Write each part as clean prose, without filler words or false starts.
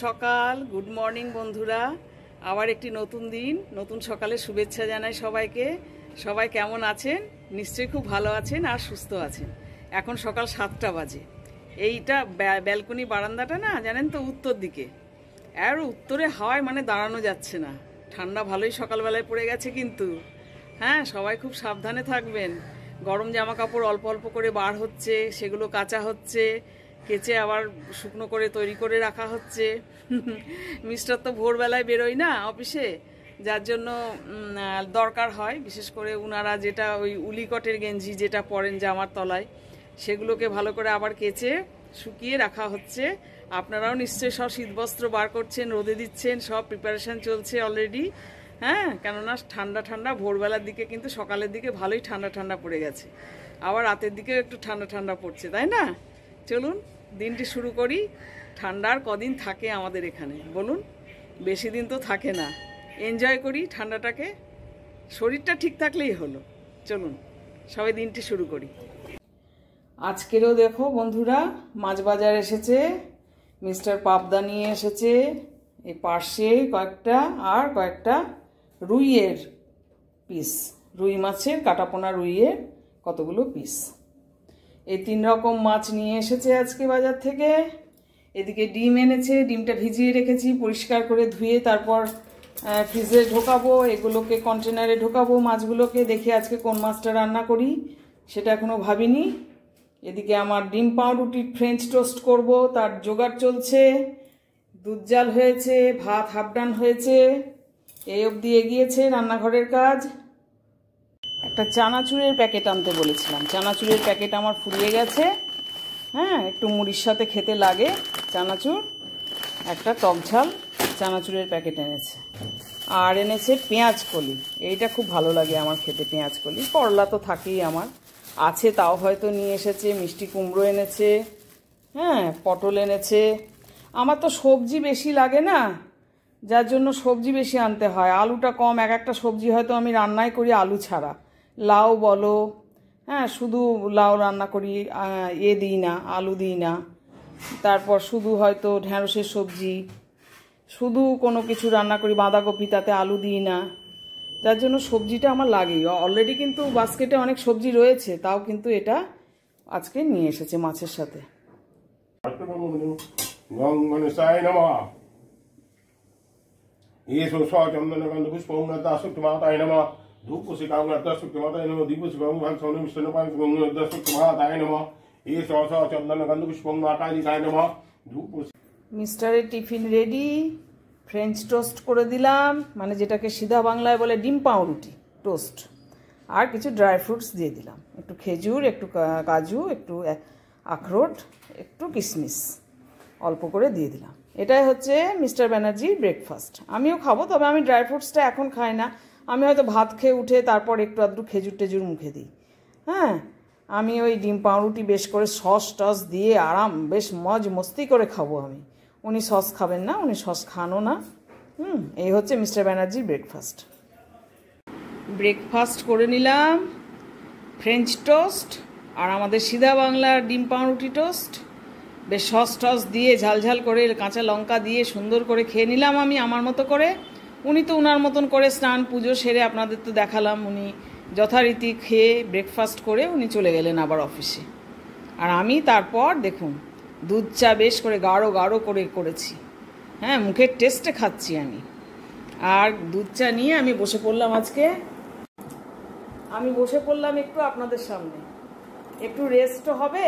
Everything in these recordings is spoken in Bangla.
সকাল, গুড মর্নিং বন্ধুরা। আবার একটি নতুন দিন, নতুন সকালে শুভেচ্ছা জানাই সবাইকে। সবাই কেমন আছেন? নিশ্চয়ই খুব ভালো আছেন আর সুস্থ আছেন। এখন সকাল 7টা বাজে। এইটা ব্যালকনি বারান্দাটা না জানেন তো উত্তর দিকে, আর উত্তরে হাওয়ায় মানে দাঁড়ানো যাচ্ছে না। ঠান্ডা ভালোই সকালবেলায় পড়ে গেছে কিন্তু। হ্যাঁ, সবাই খুব সাবধানে থাকবেন। গরম জামা কাপড় অল্প অল্প করে বার হচ্ছে, সেগুলো কাচা হচ্ছে, কেচে আবার শুকনো করে তৈরি করে রাখা হচ্ছে। মিস্টার তো ভোরবেলায় বেরোয় না অফিসে, যার জন্য দরকার হয়। বিশেষ করে উনারা যেটা ওই উলিকটের গেঞ্জি যেটা পরেন জামার তলায়, সেগুলোকে ভালো করে আবার কেচে শুকিয়ে রাখা হচ্ছে। আপনারাও নিশ্চয়ই সব শীতবস্ত্র বার করছেন, রোদে দিচ্ছেন, সব প্রিপারেশান চলছে অলরেডি। হ্যাঁ, কেননা ঠান্ডা ঠান্ডা ভোরবেলার দিকে কিন্তু সকালের দিকে ভালোই ঠান্ডা ঠান্ডা পড়ে গেছে, আবার রাতের দিকেও একটু ঠান্ডা ঠান্ডা পড়ছে, তাই না? চলুন দিনটি শুরু করি। ঠান্ডার কদিন থাকে আমাদের এখানে বলুন? বেশি দিন তো থাকে না। এনজয় করি ঠান্ডাটাকে, শরীরটা ঠিক থাকলেই হলো। চলুন সবাই দিনটি শুরু করি। আজকেরও দেখো বন্ধুরা, মাছ বাজার এসেছে, মিস্টার পাবদা নিয়ে এসেছে এই পার্শে কয়েকটা, আর কয়েকটা রুইয়ের পিস, রুই মাছের কাটাপোনা রুইয়ের কতগুলো পিস। এই 3 রকম মাছ নিয়ে এসেছে আজকে বাজার থেকে। এদিকে ডিম এনেছে, ডিমটা ভিজিয়ে রেখেছি, পরিষ্কার করে ধুয়ে তারপর ফ্রিজে ঢোকাবো, এগুলোকে কন্টেনারে ঢোকাবো মাছগুলোকে। দেখে আজকে কোন মাছটা রান্না করি সেটা এখনো ভাবিনি। এদিকে আমার ডিম পাউরুটি ফ্রেঞ্চ টোস্ট করব, তার জোগাড় চলছে। দুধ জাল হয়েছে, ভাত হাফ ডান হয়েছে, এই অবধি এগিয়েছে রান্নাঘরের কাজ। একটা চানাচুরের প্যাকেট আনতে বলেছিলাম, চানাচুরের প্যাকেট আমার ফুরিয়ে গেছে। হ্যাঁ, একটু মুড়ির সাথে খেতে লাগে চানাচুর। একটা টক ঝাল চানাচুরের প্যাকেট এনেছে, আর এনেছে পেঁয়াজ কলি। এইটা খুব ভালো লাগে আমার খেতে, পেঁয়াজ কলি। করলা তো থাকেই আমার, আছে তাও হয়তো নিয়ে এসেছে। মিষ্টি কুমড়ো এনেছে, হ্যাঁ, পটল এনেছে। আমার তো সবজি বেশি লাগে না, যার জন্য সবজি বেশি আনতে হয়। আলুটা কম, এক একটা সবজি হয়তো আমি রান্নাই করি আলু ছাড়া। লাউ বলো, হ্যাঁ, শুধু লাউ রান্না করি, দিই না, আলু দিই না। তারপর শুধু হয়তো ঢ্যাঁড়সের সবজি, শুধু কোনো কিছু রান্না করি, বাঁধাকপি, তাতে আলু দিই না। যার জন্য সবজিটা আমার লাগেই। অলরেডি কিন্তু বাস্কেটে অনেক সবজি রয়েছে, তাও কিন্তু এটা আজকে নিয়ে এসেছে মাছের সাথে। মিস্টারের টিফিন রেডি। ফ্রেঞ্চ টোস্ট করে দিলাম, মানে যেটাকে সিধা বাংলায় বলে ডিম পাউরুটি টোস্ট। আর কিছু ড্রাই ফ্রুটস দিয়ে দিলাম, একটু খেজুর, একটু কাজু, একটু আখরোট, একটু কিশমিশ অল্প করে দিয়ে দিলাম। এটাই হচ্ছে মিস্টার ব্যানার্জির ব্রেকফাস্ট। আমিও খাবো, তবে আমি ড্রাই ফ্রুটসটা এখন খাই না। আমি হয়তো ভাত খেয়ে উঠে তারপর একটু আধটু খেজুর টেজুর মুখে দিই। হ্যাঁ, আমি ওই ডিম পাউরুটি বেশ করে সস টস দিয়ে বেশ মজ মস্তি করে খাবো আমি। উনি সস খাবেন না, উনি সস খানও না। এই হচ্ছে মিস্টার ব্যানার্জির ব্রেকফাস্ট। ব্রেকফাস্ট করে নিলাম, ফ্রেঞ্চ টোস্ট আর আমাদের সিধা বাংলার ডিম পাউরুটি টোস্ট। বেশ সস টস দিয়ে ঝালঝাল করে কাঁচা লঙ্কা দিয়ে সুন্দর করে খেয়ে নিলাম আমি আমার মতো করে। উনি তো উনার মতন করে স্নান পুজো সেরে, আপনাদের তো দেখালাম, উনি যথারীতি খেয়ে ব্রেকফাস্ট করে উনি চলে গেলেন আবার অফিসে। আর আমি তারপর দেখুন দুধ চা বেশ করে গাঢ় গাঢ় করে করেছি। হ্যাঁ, মুখের টেস্টে খাচ্ছি আমি। আর দুধ চা নিয়ে আমি বসে পড়লাম আজকে। আমি বসে পড়লাম একটু আপনাদের সামনে, একটু রেস্টও হবে,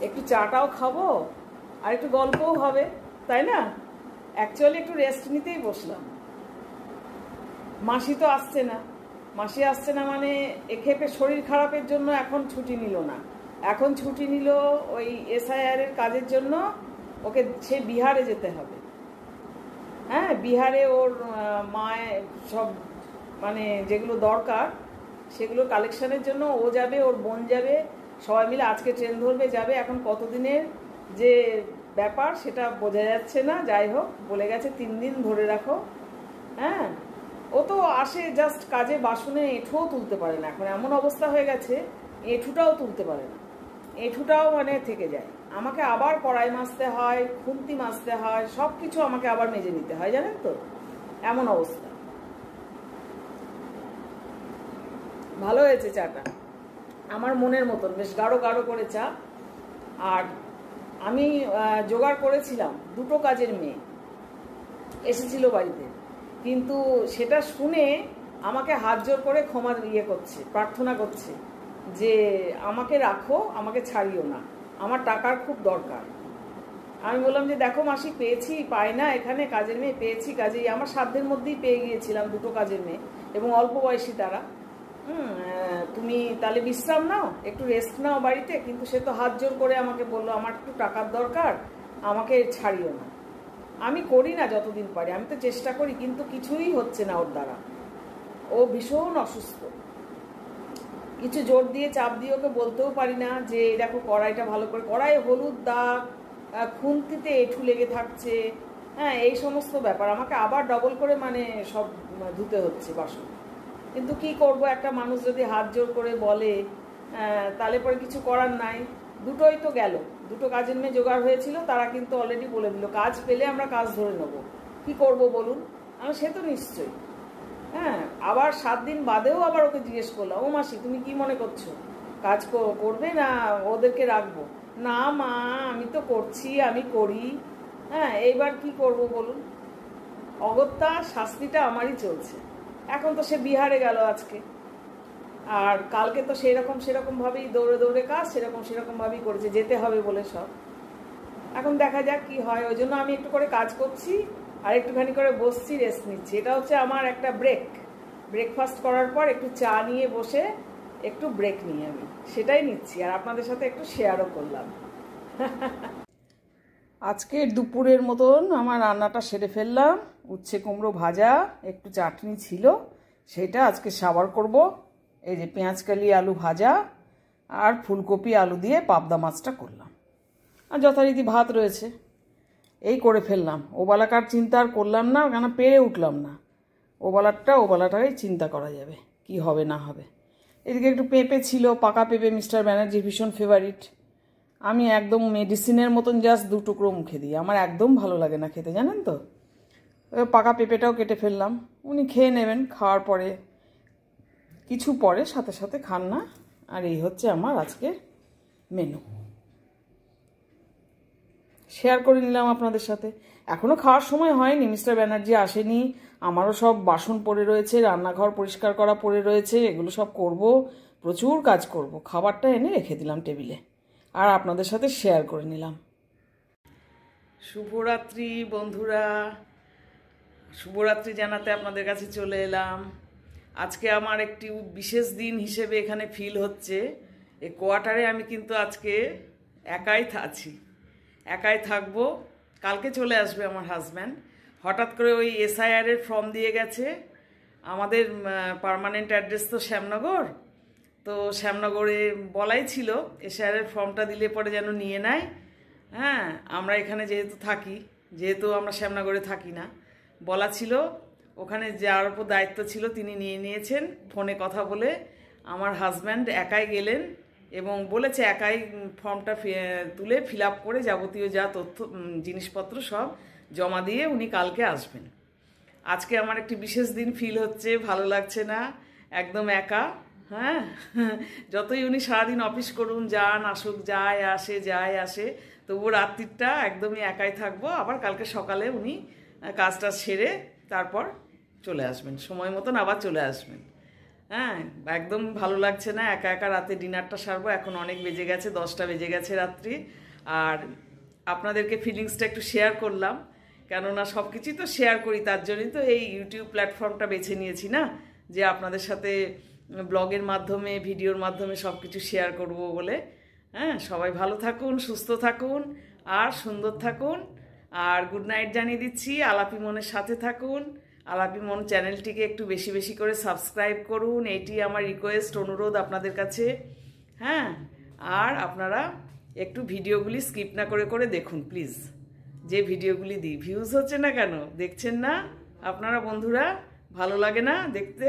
একটু চাটাও খাবো, আর একটু গল্পও হবে, তাই না? অ্যাকচুয়ালি একটু রেস্ট নিতেই বসলাম। মাসি তো আসছে না, মাসি আসছে না মানে এক্ষেপে শরীর খারাপের জন্য এখন ছুটি নিল না। এখন ছুটি নিল ওই SIR এর কাজের জন্য। ওকে সে বিহারে যেতে হবে। হ্যাঁ, বিহারে ওর মায়ের সব মানে যেগুলো দরকার সেগুলো কালেকশানের জন্য ও যাবে, ওর বোন যাবে, সবাই মিলে আজকে ট্রেন ধরবে, যাবে। এখন কতদিনের যে ব্যাপার সেটা বোঝা যাচ্ছে না। যাই হোক, বলে গেছে 3 দিন ধরে রাখো। হ্যাঁ, ও তো আসে জাস্ট কাজে, বাসনে এঁঠোও তুলতে পারে না। এখন এমন অবস্থা হয়ে গেছে, এঁঠুটাও তুলতে পারে না। এঁঠুটাও মানে থেকে যায়, আমাকে আবার কড়াই মাজতে হয়, খুন্তি মাজতে হয়, সব কিছু আমাকে আবার মেজে নিতে হয়, জানেন তো, এমন অবস্থা। ভালো হয়েছে চাটা, আমার মনের মতন বেশ গাঢ় গাঢ় করে চা। আর আমি জোগাড় করেছিলাম 2টো কাজের মেয়ে এসেছিল বাড়িতে, কিন্তু সেটা শুনে আমাকে হাত জোর করে ক্ষমা করছে, প্রার্থনা করছে যে আমাকে রাখো, আমাকে ছাড়িও না, আমার টাকার খুব দরকার। আমি বললাম যে দেখো মাসি, পেয়েছি পাই না, এখানে কাজের মেয়ে পেয়েছি, কাজেই আমার সাধ্যের মধ্যেই পেয়ে গিয়েছিলাম 2টো কাজের মেয়ে, এবং অল্প বয়সী তারা। তুমি তাহলে বিশ্রাম নাও, একটু রেস্ট নাও বাড়িতে। কিন্তু সে তো হাত জোর করে আমাকে বললো আমার একটু টাকার দরকার, আমাকে ছাড়িও না। আমি করি না যতদিন পারি, আমি তো চেষ্টা করি, কিন্তু কিছুই হচ্ছে না ওর দ্বারা। ও ভীষণ অসুস্থ, কিছু জোর দিয়ে চাপ দিয়ে ওকে বলতেও পারি না যে দেখো কড়াইটা ভালো করে, কড়াই হলুদ দাগ, খুন্তিতে এঁঠু লেগে থাকছে, হ্যাঁ, এই সমস্ত ব্যাপার আমাকে আবার ডবল করে মানে সব ধুতে হচ্ছে বাসন। কিন্তু কি করব, একটা মানুষ যদি হাত জোর করে বলে তাহলে পরে কিছু করার নাই। দুটোই তো গেল, 2টো কাজের মেয়ে জোগাড় হয়েছিল, তারা কিন্তু অলরেডি বলে দিল কাজ পেলে আমরা কাজ ধরে নেব, কি করব বলুন। আমি সে তো নিশ্চয়ই, হ্যাঁ। আবার 7 দিন বাদেও আবার ওকে জিজ্ঞেস করলাম, ও মাসি তুমি কি মনে করছো, কাজ করবে না ওদেরকে রাখবো? না মা, আমি তো করছি, আমি করি, হ্যাঁ, এইবার কি করব বলুন। অগত্যা শাস্তিটা আমারই চলছে। এখন তো সে বিহারে গেল আজকে, আর কালকে তো সেরকম ভাবেই দৌড়ে দৌড়ে কাজ সেরকম ভাবেই করেছে, যেতে হবে বলে সব। এখন দেখা যাক কি হয়। ওই জন্য আমি একটু করে কাজ করছি আর একটুখানি করে বসছি, রেস্ট নিচ্ছি। এটা হচ্ছে আমার একটা ব্রেকফাস্ট করার পর একটু চা নিয়ে বসে একটু ব্রেক নিয়ে আমি সেটাই নিচ্ছি, আর আপনাদের সাথে একটু শেয়ারও করলাম। আজকে দুপুরের মতন আমার রান্নাটা সেরে ফেললাম। উচ্ছে কুমড়ো ভাজা, একটু চাটনি ছিল, সেটা আজকে সাবার করব। এই যে পেঁয়াজকালি আলু ভাজা আর ফুলকপি আলু দিয়ে পাবদা মাছটা করলাম, আর যথারীতি ভাত রয়েছে। এই করে ফেললাম। ওবেলাকার চিন্তা আর করলাম না, কেন পেরে উঠলাম না। ওবেলাটাই চিন্তা করা যাবে কি হবে না হবে। এদিকে একটু পেঁপে ছিল, পাকা পেঁপে, মিস্টার ব্যানার্জির ভীষণ ফেভারিট। আমি একদম মেডিসিনের মতন জাস্ট 2 টুকরো মুখে দিই, আমার একদম ভালো লাগে না খেতে, জানেন তো। পাকা পেঁপেটাও কেটে ফেললাম, উনি খেয়ে নেবেন, খাওয়ার পরে কিছু পরে সাথে সাথে খান না। আর এই হচ্ছে আমার আজকের মেনু, শেয়ার করে নিলাম আপনাদের সাথে। এখনও খাওয়ার সময় হয়নি, মিস্টার ব্যানার্জি আসেনি, আমারও সব বাসন পড়ে রয়েছে, রান্নাঘর পরিষ্কার করা পড়ে রয়েছে, এগুলো সব করব, প্রচুর কাজ করব। খাবারটা এনে রেখে দিলাম টেবিলে, আর আপনাদের সাথে শেয়ার করে নিলাম। শুভরাত্রি বন্ধুরা, শুভরাত্রি জানাতে আপনাদের কাছে চলে এলাম। আজকে আমার একটি বিশেষ দিন হিসেবে এখানে ফিল হচ্ছে। এই কোয়ার্টারে আমি কিন্তু আজকে একাই থাকবো। কালকে চলে আসবে আমার হাজব্যান্ড। হঠাৎ করে ওই এসআইআরের ফর্ম দিয়ে গেছে। আমাদের পার্মানেন্ট অ্যাড্রেস তো শ্যামনগর, তো শ্যামনগরে বলাই ছিল এসআইআরের ফর্মটা দিলে পরে যেন নিয়ে নেয়। হ্যাঁ, আমরা এখানে যেহেতু আমরা শ্যামনগরে থাকি না, বলা ছিল, ওখানে যার উপর দায়িত্ব ছিল তিনি নিয়ে নিয়েছেন। ফোনে কথা বলে আমার হাজব্যান্ড একাই গেলেন এবং বলেছে একাই ফর্মটা তুলে ফিল আপ করে যাবতীয় যা তথ্য জিনিসপত্র সব জমা দিয়ে উনি কালকে আসবেন। আজকে আমার একটি বিশেষ দিন ফিল হচ্ছে, ভালো লাগছে না, একদম একা। হ্যাঁ, যতই উনি সারাদিন অফিস করুন, যান আসুক, যায় আসে, তবুও রাত্রিটা একদমই একাই থাকবো। আবার কালকে সকালে উনি কাজটা সেরে তারপর চলে আসবেন, সময় মতন আবার চলে আসবেন। হ্যাঁ, একদম ভালো লাগছে না, একা একা রাতে ডিনারটা সারবো। এখন অনেক বেজে গেছে, 10টা বেজে গেছে রাত্রি। আর আপনাদেরকে ফিলিংসটা একটু শেয়ার করলাম, কেননা সব কিছুই তো শেয়ার করি, তার জন্যই তো এই ইউটিউব প্ল্যাটফর্মটা বেছে নিয়েছি না, যে আপনাদের সাথে ব্লগের মাধ্যমে, ভিডিওর মাধ্যমে সব কিছু শেয়ার করব বলে। হ্যাঁ, সবাই ভালো থাকুন, সুস্থ থাকুন আর সুন্দর থাকুন। আর গুড নাইট জানিয়ে দিচ্ছি। আলাপি মনের সাথে থাকুন। আলাপি মন চ্যানেলটিকে একটু বেশি বেশি করে সাবস্ক্রাইব করুন, এটি আমার রিকোয়েস্ট, অনুরোধ আপনাদের কাছে। হ্যাঁ, আর আপনারা একটু ভিডিওগুলি স্কিপ না করে দেখুন প্লিজ। যে ভিডিওগুলি দিই, ভিউজ হচ্ছে না কেন, দেখছেন না আপনারা বন্ধুরা? ভালো লাগে না দেখতে?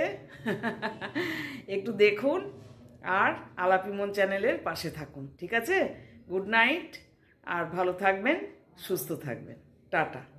একটু দেখুন, আর আলাপিমন চ্যানেলের পাশে থাকুন, ঠিক আছে? গুড নাইট, আর ভালো থাকবেন, সুস্থ থাকবেন। টাটা।